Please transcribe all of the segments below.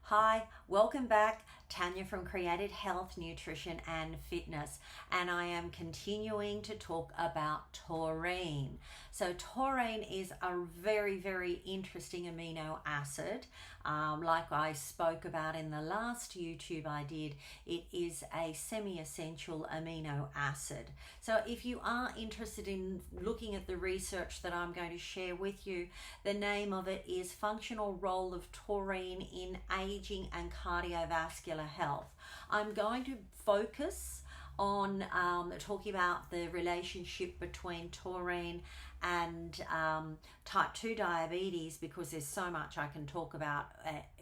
Hi, welcome back. Tanya from Created Health, Nutrition and Fitness, and I am continuing to talk about taurine. So taurine is a very interesting amino acid. Like I spoke about in the last YouTube I did, it is a semi-essential amino acid. So if you are interested in looking at the research that I'm going to share with you, the name of it is Functional Role of Taurine in Aging and Cardiovascular Health. I'm going to focus on talking about the relationship between taurine and type 2 diabetes, because there's so much I can talk about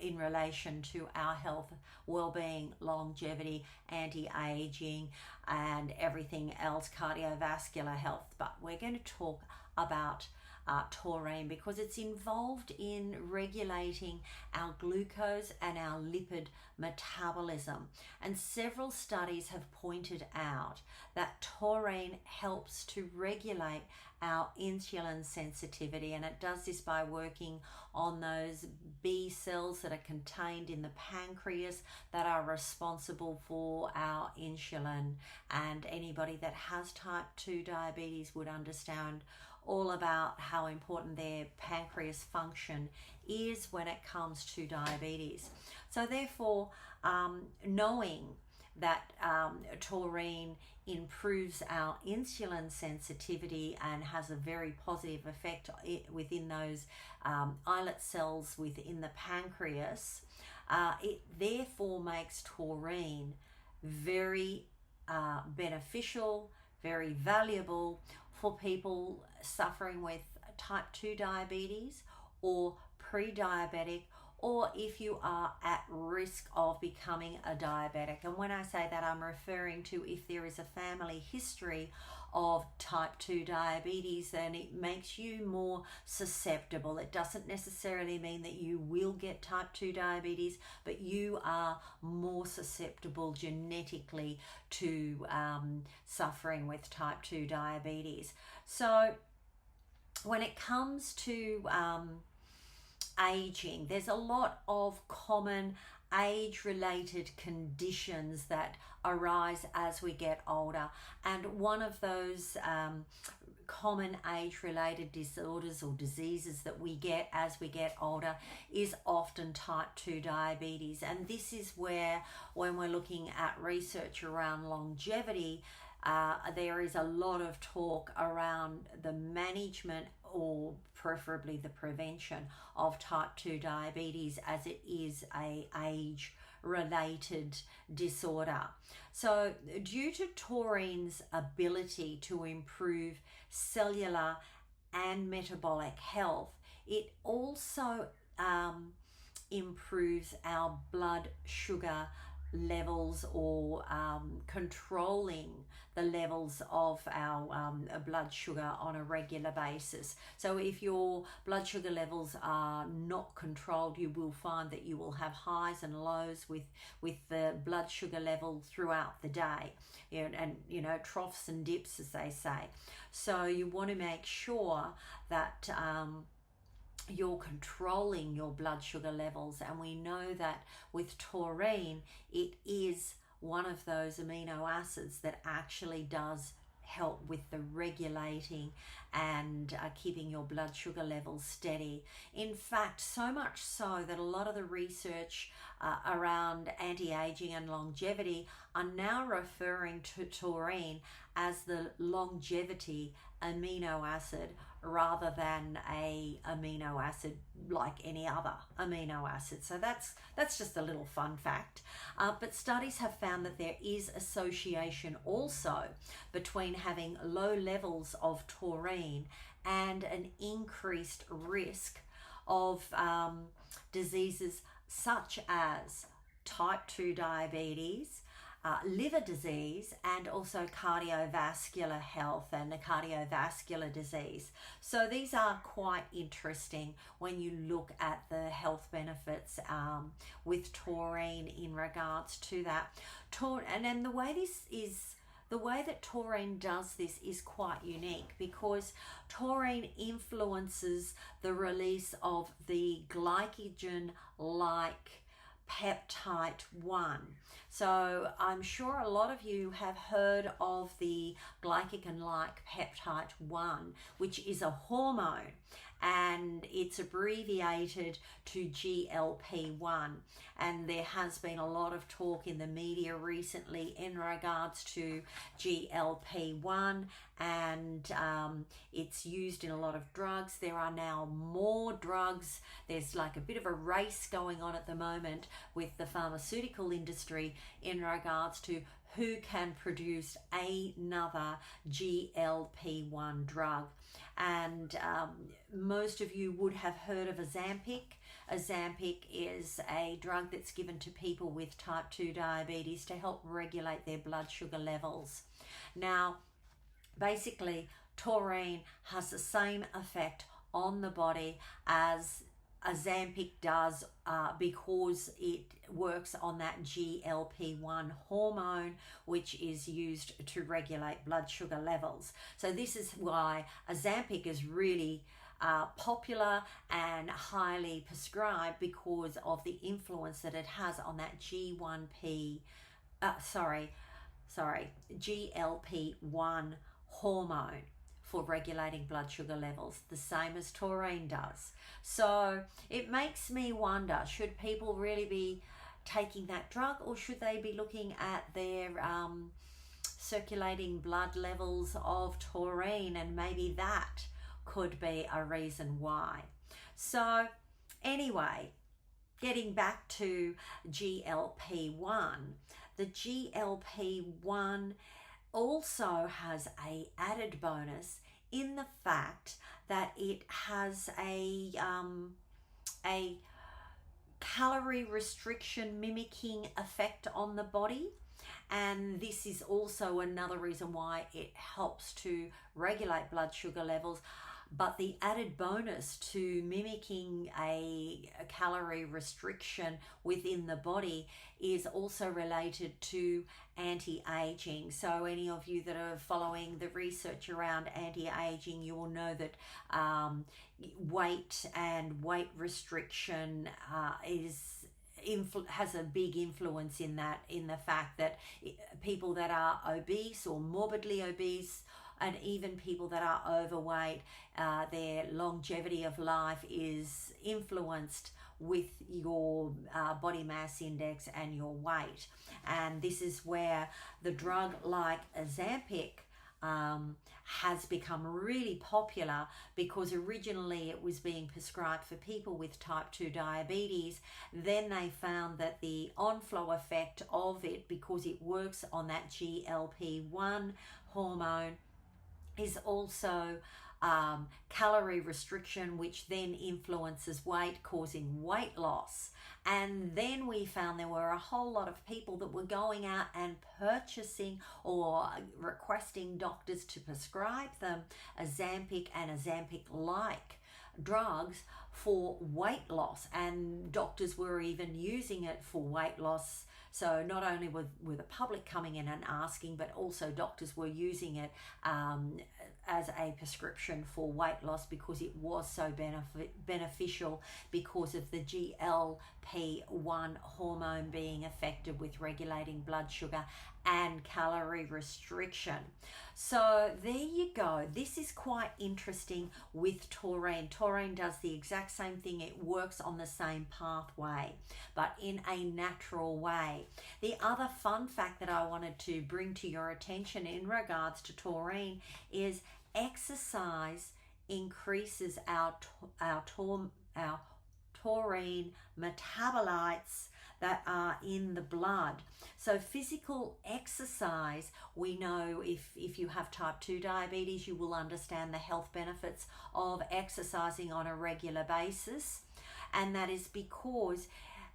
in relation to our health, well-being, longevity, anti-aging and everything else, cardiovascular health. But we're going to talk about taurine because it's involved in regulating our glucose and our lipid metabolism. And several studies have pointed out that taurine helps to regulate our insulin sensitivity, and it does this by working on those B cells that are contained in the pancreas that are responsible for our insulin. And anybody that has type 2 diabetes would understand all about how important their pancreas function is when it comes to diabetes. So therefore, knowing that taurine improves our insulin sensitivity and has a very positive effect within those islet cells within the pancreas, it therefore makes taurine very beneficial, very valuable for people suffering with type 2 diabetes or pre-diabetic, or if you are at risk of becoming a diabetic. And when I say that, I'm referring to if there is a family history of type 2 diabetes, then it makes you more susceptible. It doesn't necessarily mean that you will get type 2 diabetes, but you are more susceptible genetically to suffering with type 2 diabetes. So when it comes to aging, there's a lot of common age-related conditions that arise as we get older, and one of those common age-related disorders or diseases that we get as we get older is often type 2 diabetes. And this is where, when we're looking at research around longevity, there is a lot of talk around the management or preferably the prevention of type 2 diabetes, as it is a age-related disorder. So due to taurine's ability to improve cellular and metabolic health, it also improves our blood sugar levels, or controlling the levels of our blood sugar on a regular basis. So if your blood sugar levels are not controlled, you will find that you will have highs and lows with the blood sugar level throughout the day, and troughs and dips, as they say. So you want to make sure that you're controlling your blood sugar levels. And we know that with taurine, it is one of those amino acids that actually does help with the regulating and keeping your blood sugar levels steady. In fact, so much so that a lot of the research around anti-aging and longevity are now referring to taurine as the longevity amino acid, rather than a amino acid like any other amino acid. So that's just a little fun fact. But studies have found that there is association also between having low levels of taurine and an increased risk of diseases such as type 2 diabetes, liver disease, and also cardiovascular health and the cardiovascular disease. So these are quite interesting when you look at the health benefits with taurine in regards to that. And then the way that taurine does this is quite unique, because taurine influences the release of the glycogen-like peptide 1. So I'm sure a lot of you have heard of the glycagon-like peptide 1, which is a hormone, and it's abbreviated to GLP-1. And there has been a lot of talk in the media recently in regards to GLP-1, and it's used in a lot of drugs. There are now more drugs. There's like a bit of a race going on at the moment with the pharmaceutical industry in regards to who can produce another GLP-1 drug. And most of you would have heard of Ozempic. Ozempic is a drug that's given to people with type 2 diabetes to help regulate their blood sugar levels. Now, basically, taurine has the same effect on the body as Ozempic does because it works on that GLP-1 hormone, which is used to regulate blood sugar levels. So this is why Ozempic is really popular and highly prescribed, because of the influence that it has on that GLP-1 hormone for regulating blood sugar levels, the same as taurine does. So it makes me wonder, should people really be taking that drug, or should they be looking at their circulating blood levels of taurine, and maybe that could be a reason why. So anyway, getting back to GLP-1, the GLP-1 also has a added bonus in the fact that it has a calorie restriction mimicking effect on the body. And this is also another reason why it helps to regulate blood sugar levels. But the added bonus to mimicking a calorie restriction within the body is also related to anti-aging. So any of you that are following the research around anti-aging, you will know that weight and weight restriction has a big influence in that, in the fact that people that are obese or morbidly obese, and even people that are overweight, their longevity of life is influenced with your body mass index and your weight. And this is where the drug like Ozempic has become really popular, because originally it was being prescribed for people with type 2 diabetes. Then they found that the on-flow effect of it, because it works on that GLP-1 hormone, is also calorie restriction, which then influences weight, causing weight loss. And then we found there were a whole lot of people that were going out and purchasing or requesting doctors to prescribe them Ozempic and Ozempic-like drugs for weight loss, and doctors were even using it for weight loss. So not only were the public coming in and asking, but also doctors were using it as a prescription for weight loss, because it was so beneficial because of the GLP-1 hormone being effective with regulating blood sugar and calorie restriction. So there you go. This is quite interesting with taurine. Taurine does the exact same thing. It works on the same pathway, but in a natural way. The other fun fact that I wanted to bring to your attention in regards to taurine is exercise increases our taurine metabolites that are in the blood. So physical exercise, we know if you have type 2 diabetes, you will understand the health benefits of exercising on a regular basis. And that is because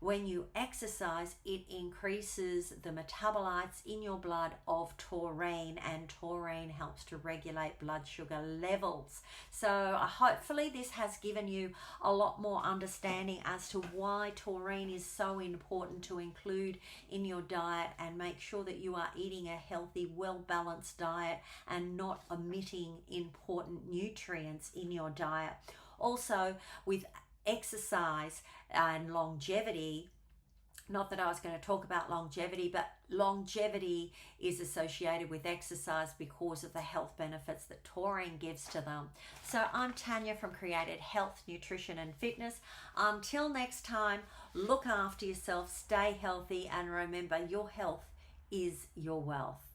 when you exercise, it increases the metabolites in your blood of taurine, and taurine helps to regulate blood sugar levels. So hopefully this has given you a lot more understanding as to why taurine is so important to include in your diet, and make sure that you are eating a healthy, well-balanced diet and not omitting important nutrients in your diet. Also, with exercise and longevity, not that I was going to talk about longevity, but longevity is associated with exercise because of the health benefits that taurine gives to them. So I'm Tanya from Created Health, Nutrition and Fitness. Until next time, look after yourself, stay healthy, and remember, your health is your wealth.